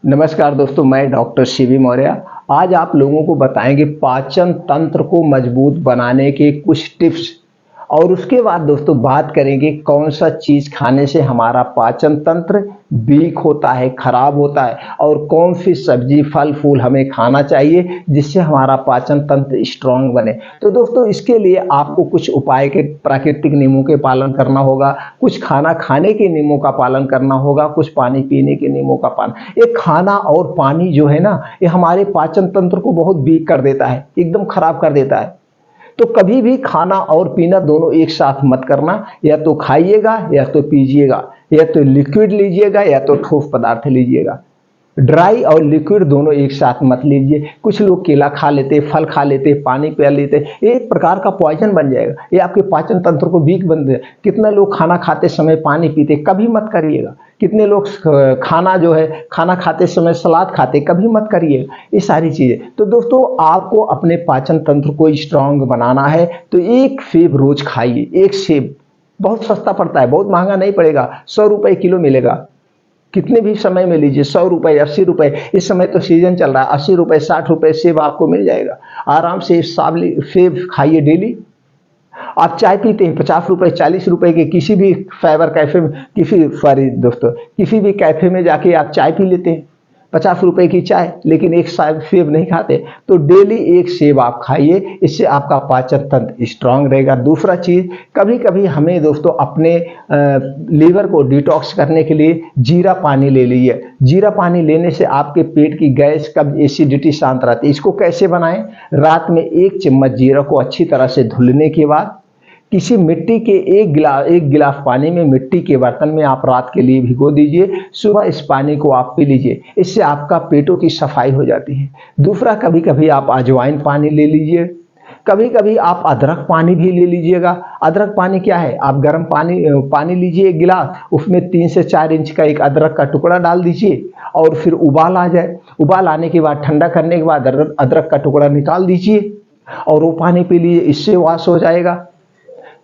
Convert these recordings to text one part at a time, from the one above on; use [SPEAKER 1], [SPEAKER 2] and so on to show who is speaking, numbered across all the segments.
[SPEAKER 1] नमस्कार दोस्तों, मैं डॉक्टर शिवी मौर्य। आज आप लोगों को बताएंगे पाचन तंत्र को मजबूत बनाने के कुछ टिप्स। और उसके बाद दोस्तों बात करेंगे कौन सा चीज़ खाने से हमारा पाचन तंत्र वीक होता है, खराब होता है, और कौन सी सब्जी फल फूल हमें खाना चाहिए जिससे हमारा पाचन तंत्र स्ट्रांग बने। तो दोस्तों इसके लिए आपको कुछ उपाय के प्राकृतिक नियमों के पालन करना होगा, कुछ खाना खाने के नियमों का पालन करना होगा, कुछ पानी पीने के नियमों का पालन। ये खाना और पानी जो है ना, ये हमारे पाचन तंत्र को बहुत वीक कर देता है, एकदम खराब कर देता है। तो कभी भी खाना और पीना दोनों एक साथ मत करना। या तो खाइएगा या तो पीजिएगा, या तो लिक्विड लीजिएगा या तो ठोस पदार्थ लीजिएगा। ड्राई और लिक्विड दोनों एक साथ मत लीजिए। कुछ लोग केला खा लेते, फल खा लेते, पानी पी लेते, ये एक प्रकार का पॉइजन बन जाएगा, ये आपके पाचन तंत्र को वीक बन दे। कितने लोग खाना खाते समय पानी पीते, कभी मत करिएगा। कितने लोग खाना जो है खाना खाते समय सलाद खाते, कभी मत करिएगा ये सारी चीज़ें। तो दोस्तों आपको अपने पाचन तंत्र को स्ट्रांग बनाना है तो एक सेब रोज खाइए। एक सेब बहुत सस्ता पड़ता है, बहुत महंगा नहीं पड़ेगा, 100 रुपये किलो मिलेगा। कितने भी समय में लीजिए, 100 रुपये, 80 रुपये। इस समय तो सीजन चल रहा है, 80 रुपये 60 रुपये सेब आपको मिल जाएगा। आराम से सेब खाइए डेली। आप चाय पीते हैं, 50 रुपये 40 रुपये के किसी भी फाइबर कैफे में, किसी भी कैफे में जाके आप चाय पी लेते हैं, 50 रुपये की चाय, लेकिन एक सेब नहीं खाते। तो डेली एक सेब आप खाइए, इससे आपका पाचन तंत्र स्ट्रांग रहेगा। दूसरा चीज़, कभी कभी हमें दोस्तों अपने लीवर को डिटॉक्स करने के लिए जीरा पानी ले लीजिए। जीरा पानी लेने से आपके पेट की गैस, कब्ज, एसिडिटी शांत रहती है। इसको कैसे बनाएं? रात में 1 चम्मच जीरा को अच्छी तरह से धुलने के बाद किसी मिट्टी के एक गिलास पानी में, मिट्टी के बर्तन में आप रात के लिए भिगो दीजिए। सुबह इस पानी को आप पी लीजिए, इससे आपका पेटों की सफाई हो जाती है। दूसरा, कभी कभी आप अजवाइन पानी ले लीजिए, कभी कभी आप अदरक पानी भी ले लीजिएगा। अदरक पानी क्या है? आप गर्म पानी लीजिए 1 गिलास, उसमें 3 से 4 इंच का एक अदरक का टुकड़ा डाल दीजिए, और फिर उबाल आ जाए। उबाल आने के बाद, ठंडा करने के बाद अदरक का टुकड़ा निकाल दीजिए और वो पानी पी लीजिए, इससे वॉश हो जाएगा।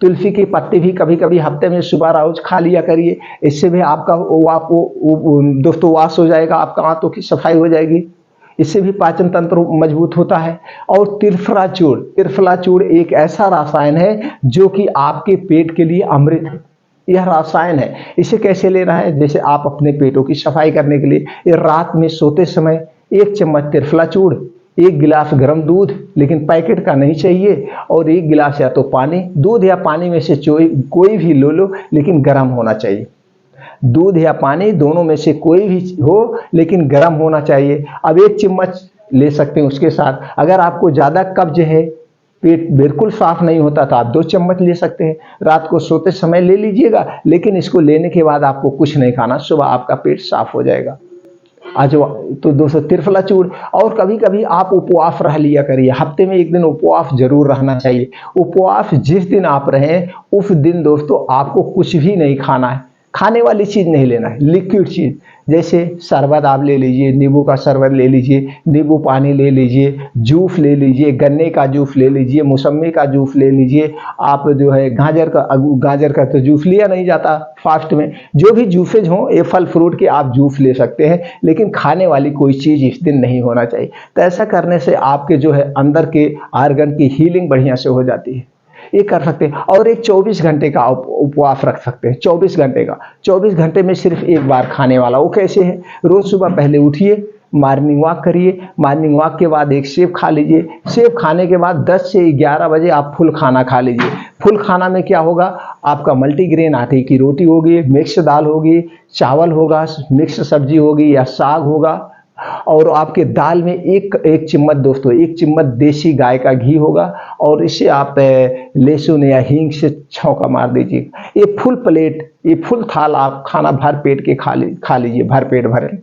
[SPEAKER 1] तुलसी की पत्ती भी कभी कभी हफ्ते में सुबह रोज खा लिया करिए, इससे भी आपका दोस्तों वाश हो जाएगा, आपका आंतों की सफाई हो जाएगी, इससे भी पाचन तंत्र मजबूत होता है। और त्रिफला चूर्ण एक ऐसा रसायन है जो कि आपके पेट के लिए अमृत है। यह रसायन है, इसे कैसे लेना है? जैसे आप अपने पेटों की सफाई करने के लिए ये रात में सोते समय 1 चम्मच त्रिफला चूर्ण, 1 गिलास गर्म दूध, लेकिन पैकेट का नहीं चाहिए, और 1 गिलास या तो पानी, दूध या पानी में से कोई भी लो, लेकिन गर्म होना चाहिए। दूध या पानी दोनों में से कोई भी हो, लेकिन गर्म होना चाहिए। अब 1 चम्मच ले सकते हैं उसके साथ। अगर आपको ज़्यादा कब्ज है, पेट बिल्कुल साफ नहीं होता, तो आप 2 चम्मच ले सकते हैं। रात को सोते समय ले लीजिएगा, लेकिन इसको लेने के बाद आपको कुछ नहीं खाना, सुबह आपका पेट साफ हो जाएगा। आज तो दोस्तों त्रिफला चूर्ण। और कभी कभी आप उपवास रह लिया करिए, हफ्ते में 1 दिन उपवास जरूर रहना चाहिए। उपवास जिस दिन आप रहें उस दिन दोस्तों आपको कुछ भी नहीं खाना है, खाने वाली चीज़ नहीं लेना है, लिक्विड चीज़। जैसे शरबत आप ले लीजिए, नींबू का शरबत ले लीजिए, नींबू पानी ले लीजिए, जूस ले लीजिए, गन्ने का जूस ले लीजिए, मौसम्मी का जूस ले लीजिए। आप जो है गाजर का तो जूस लिया नहीं जाता फास्ट में। जो भी जूसेज हों, ये फल फ्रूट के आप जूस ले सकते हैं, लेकिन खाने वाली कोई चीज़ इस दिन नहीं होना चाहिए। तो ऐसा करने से आपके जो है अंदर के आर्गन की हीलिंग बढ़िया से हो जाती है। ये कर सकते हैं। और एक 24 घंटे का उपवास रख सकते हैं, 24 घंटे का। 24 घंटे में सिर्फ एक बार खाने वाला। वो कैसे है? रोज सुबह पहले उठिए, मॉर्निंग वॉक करिए, मॉर्निंग वॉक के बाद एक सेब खा लीजिए। सेब खाने के बाद 10 से 11 बजे आप फुल खाना खा लीजिए। फुल खाना में क्या होगा? आपका मल्टीग्रेन आटे की रोटी होगी, मिक्स दाल होगी, चावल होगा, मिक्स सब्जी होगी या साग होगा, और आपके दाल में एक चम्मच दोस्तों, 1 चम्मच देसी गाय का घी होगा, और इसे आप लहसुन या हींग से छौंका मार दीजिए। ये फुल प्लेट, ये फुल थाल आप खाना भर पेट के खा लीजिए, भर पेट भरे।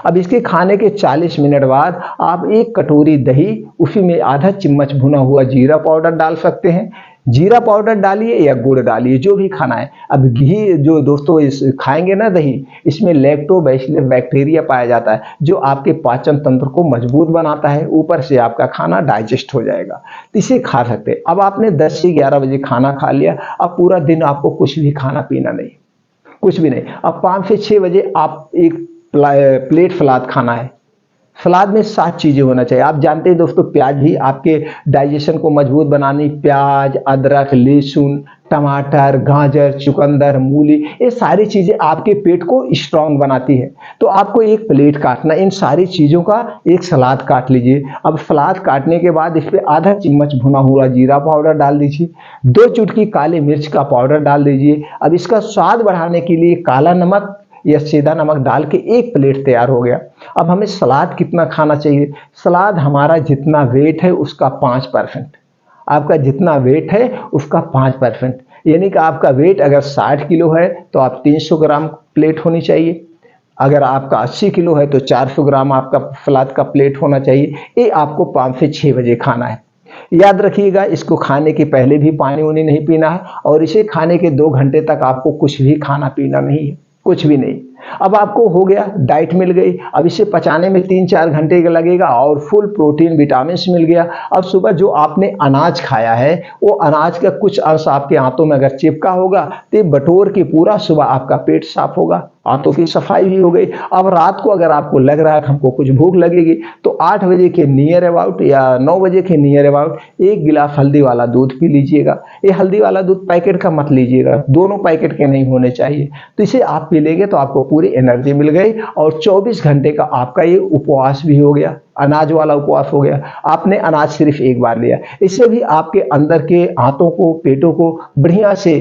[SPEAKER 1] अब इसके खाने के 40 मिनट बाद आप 1 कटोरी दही, उसी में आधा चम्मच भुना हुआ जीरा पाउडर डाल सकते हैं। जीरा पाउडर डालिए या गुड़ डालिए, जो भी खाना है। अब घी जो दोस्तों इस खाएंगे ना दही, इसमें लैक्टोबैसिलस बैक्टीरिया पाया जाता है, जो आपके पाचन तंत्र को मजबूत बनाता है। ऊपर से आपका खाना डाइजेस्ट हो जाएगा, तो इसे खा सकते हैं। अब आपने 10 से 11 बजे खाना खा लिया, अब पूरा दिन आपको कुछ भी खाना पीना नहीं, कुछ भी नहीं। अब 5 से 6 बजे आप एक प्लेट सलाद खाना है। सलाद में 7 चीज़ें होना चाहिए। आप जानते हैं दोस्तों, प्याज भी आपके डाइजेशन को मजबूत बनानी, प्याज, अदरक, लहसुन, टमाटर, गाजर, चुकंदर, मूली, ये सारी चीज़ें आपके पेट को स्ट्रांग बनाती है। तो आपको एक प्लेट काटना, इन सारी चीज़ों का एक सलाद काट लीजिए। अब सलाद काटने के बाद इस पर आधा चम्मच भुना हुआ जीरा पाउडर डाल दीजिए, 2 चुटकी काली मिर्च का पाउडर डाल दीजिए। अब इसका स्वाद बढ़ाने के लिए काला नमक या सीधा नमक डाल के एक प्लेट तैयार हो गया। अब हमें सलाद कितना खाना चाहिए? सलाद हमारा जितना वेट है उसका 5%। आपका जितना वेट है उसका 5%, यानी कि आपका वेट अगर 60 किलो है तो आप 300 ग्राम प्लेट होनी चाहिए। अगर आपका 80 किलो है तो 400 ग्राम आपका सलाद का प्लेट होना चाहिए। ये आपको 5 से 6 बजे खाना है। याद रखिएगा, इसको खाने के पहले भी पानी उनी नहीं पीना है, और इसे खाने के 2 घंटे तक आपको कुछ भी खाना पीना नहीं है, कुछ भी नहीं। अब आपको हो गया, डाइट मिल गई। अब इसे पचाने में 3-4 घंटे का लगेगा और फुल प्रोटीन विटामिन मिल गया। अब सुबह जो आपने अनाज खाया है वो अनाज का कुछ अंश आपके आंतों में अगर चिपका होगा तो बटोर के पूरा सुबह आपका पेट साफ होगा, आंतों की सफाई भी हो गई। अब रात को अगर आपको लग रहा है कि हमको कुछ भूख लगेगी तो 8 बजे के नियर अबाउट या 9 बजे के नियर अबाउट 1 गिलास हल्दी वाला दूध पी लीजिएगा। ये हल्दी वाला दूध पैकेट का मत लीजिएगा, दोनों पैकेट के नहीं होने चाहिए। तो इसे आप पी लेंगे तो आपको पूरी एनर्जी मिल गई और 24 घंटे का आपका ये उपवास भी हो गया, अनाज वाला उपवास हो गया। आपने अनाज सिर्फ एक बार लिया, इससे भी आपके अंदर के आंतों को, पेटों को बढ़िया से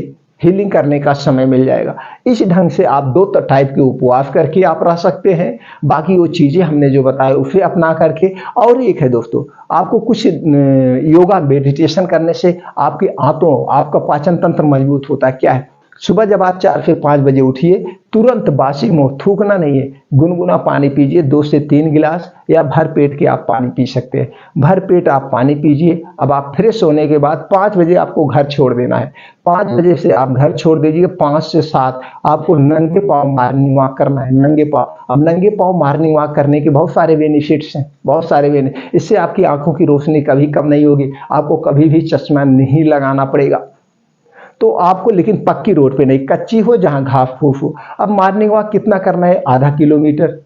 [SPEAKER 1] हीलिंग करने का समय मिल जाएगा। इस ढंग से आप 2 टाइप के उपवास करके आप रह सकते हैं। बाकी वो चीज़ें हमने जो बताया उसे अपना करके। और एक है दोस्तों, आपको कुछ योगा मेडिटेशन करने से आपके आंतों, आपका पाचन तंत्र मजबूत होता है। क्या है? सुबह जब आप 4 से 5 बजे उठिए, तुरंत बासी मुंह, थूकना नहीं है, गुनगुना पानी पीजिए 2 से 3 गिलास, या भर पेट के आप पानी पी सकते हैं। भर पेट आप पानी पीजिए। अब आप फ्रेश होने के बाद 5 बजे आपको घर छोड़ देना है। 5 बजे से आप घर छोड़ दीजिए, 5 से 7 आपको नंगे पाँव मॉर्निंग वॉक करना है, नंगे पाँव। अब नंगे पाँव मॉर्निंग वॉक करने के बहुत सारे बेनिफिट्स हैं, बहुत सारे बेनिफिट। इससे आपकी आंखों की रोशनी कभी कम नहीं होगी, आपको कभी भी चश्मा नहीं लगाना पड़ेगा। तो आपको, लेकिन पक्की रोड पे नहीं, कच्ची हो जहां घास फूस हो। अब मॉर्निंग वॉक कितना करना है? आधा किलोमीटर,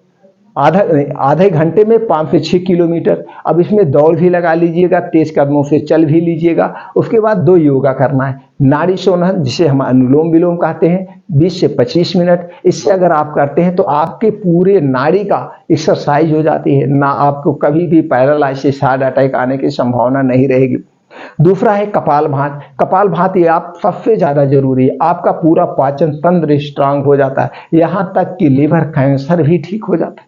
[SPEAKER 1] आधे घंटे में 5 से 6 किलोमीटर। अब इसमें दौड़ भी लगा लीजिएगा, तेज कदमों से चल भी लीजिएगा। उसके बाद 2 योगा करना है, नाड़ी शोधन जिसे हम अनुलोम विलोम कहते हैं, 20 से 25 मिनट। इससे अगर आप करते हैं तो आपके पूरे नाड़ी का एक्सरसाइज हो जाती है, ना आपको कभी भी पैरालाइसिस, हार्ट अटैक आने की संभावना नहीं रहेगी। दूसरा है कपालभाति। कपालभाति आप सबसे ज्यादा जरूरी है, आपका पूरा पाचन तंत्र स्ट्रांग हो जाता है, यहां तक कि लीवर कैंसर भी ठीक हो जाता है।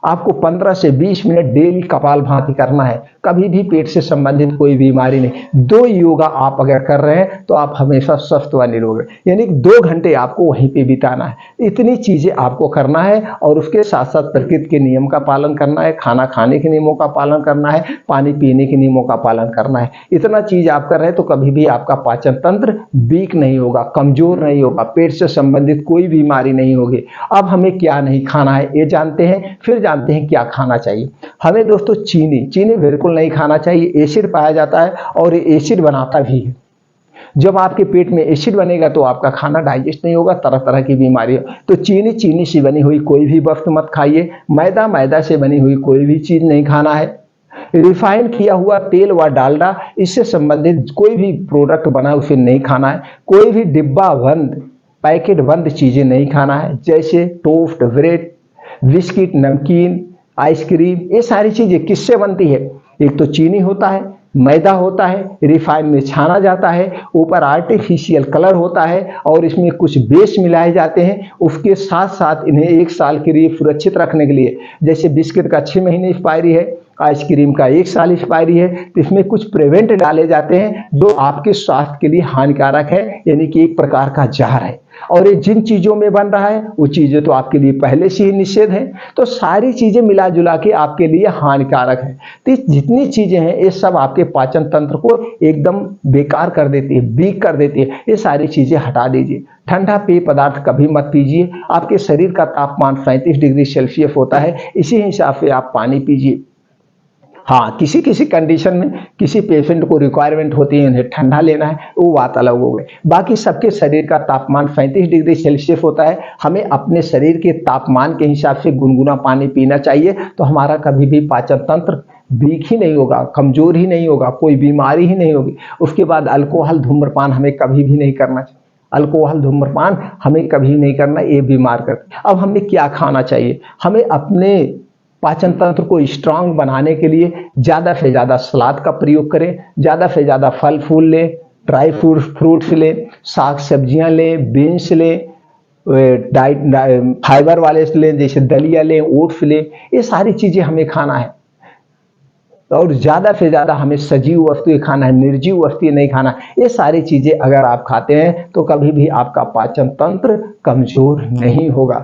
[SPEAKER 1] आपको 15 से 20 मिनट डेली कपालभाति करना है, कभी भी पेट से संबंधित कोई बीमारी नहीं। 2 योगा आप अगर कर रहे हैं तो आप हमेशा स्वस्थ व निरोग, यानी कि 2 घंटे आपको वहीं पे बिताना है। इतनी चीजें आपको करना है और उसके साथ साथ प्रकृति के नियम का पालन करना है, खाना खाने के नियमों का पालन करना है, पानी पीने के नियमों का पालन करना है। इतना चीज आप कर रहे हैं तो कभी भी आपका पाचन तंत्र वीक नहीं होगा, कमजोर नहीं होगा, पेट से संबंधित कोई बीमारी नहीं होगी। अब हमें क्या नहीं खाना है ये जानते हैं, फिर जानते हैं क्या खाना चाहिए। हमें दोस्तों चीनी बिल्कुल नहीं खाना चाहिए, एसिड पाया जाता है और ये एसिड बनाता भी है। जब आपके पेट में एसिड बनेगा तो आपका खाना डाइजेस्ट नहीं होगा, तरह तरह की बीमारी। तो चीनी से बनी हुई कोई भी वस्तु मत खाइए, मैदा से बनी हुई कोई भी चीज नहीं खाना है। रिफाइन किया हुआ तेल व डालडा, इससे संबंधित कोई भी प्रोडक्ट बना उसे नहीं खाना है। कोई भी डिब्बा बंद, पैकेट बंद चीजें नहीं खाना है, जैसे टोस्ट, ब्रेड, बिस्किट, नमकीन, आइसक्रीम। ये सारी चीजें किससे बनती है? एक तो चीनी होता है, मैदा होता है, रिफाइन में छाना जाता है, ऊपर आर्टिफिशियल कलर होता है और इसमें कुछ बेस मिलाए जाते हैं। उसके साथ साथ इन्हें 1 साल के लिए सुरक्षित रखने के लिए, जैसे बिस्किट का 6 महीने एक्सपायरी है, आइसक्रीम का 1 साल एक्सपायरी है, तो इसमें कुछ प्रिवेंट डाले जाते हैं जो आपके स्वास्थ्य के लिए हानिकारक है, यानी कि एक प्रकार का जहर है। और ये जिन चीजों में बन रहा है वो चीजें तो आपके लिए पहले से ही निषेध है, तो सारी चीजें मिला जुला के आपके लिए हानिकारक है। तो जितनी चीजें हैं ये सब आपके पाचन तंत्र को एकदम बेकार कर देती है, वीक कर देती है। ये सारी चीजें हटा दीजिए। ठंडा पेय पदार्थ कभी मत पीजिए। आपके शरीर का तापमान 37 डिग्री सेल्सियस होता है, इसी हिसाब से आप पानी पीजिए। हाँ, किसी किसी कंडीशन में किसी पेशेंट को रिक्वायरमेंट होती है उन्हें ठंडा लेना है, वो बात अलग हो गई। बाकी सबके शरीर का तापमान 35 डिग्री सेल्सियस होता है। हमें अपने शरीर के तापमान के हिसाब से गुनगुना पानी पीना चाहिए, तो हमारा कभी भी पाचन तंत्र वीक ही नहीं होगा, कमजोर ही नहीं होगा, कोई बीमारी ही नहीं होगी। उसके बाद अल्कोहल धूम्रपान हमें कभी भी नहीं करना चाहिए। अल्कोहल धूम्रपान हमें कभी नहीं करना, ये बीमार करता है। अब हमें क्या खाना चाहिए? हमें अपने पाचन तंत्र को स्ट्रांग बनाने के लिए ज़्यादा से ज़्यादा सलाद का प्रयोग करें, ज़्यादा से ज़्यादा फल फूल लें, ड्राई फ्रूट्स लें, साग सब्जियां लें, बीन्स लें, डाइट फाइबर वाले लें, जैसे दलिया लें, ओट्स लें। ये सारी चीज़ें हमें खाना है और ज़्यादा से ज़्यादा हमें सजीव वस्तुएं खाना है, निर्जीव वस्तुएं नहीं खाना। ये सारी चीज़ें अगर आप खाते हैं तो कभी भी आपका पाचन तंत्र कमज़ोर नहीं होगा।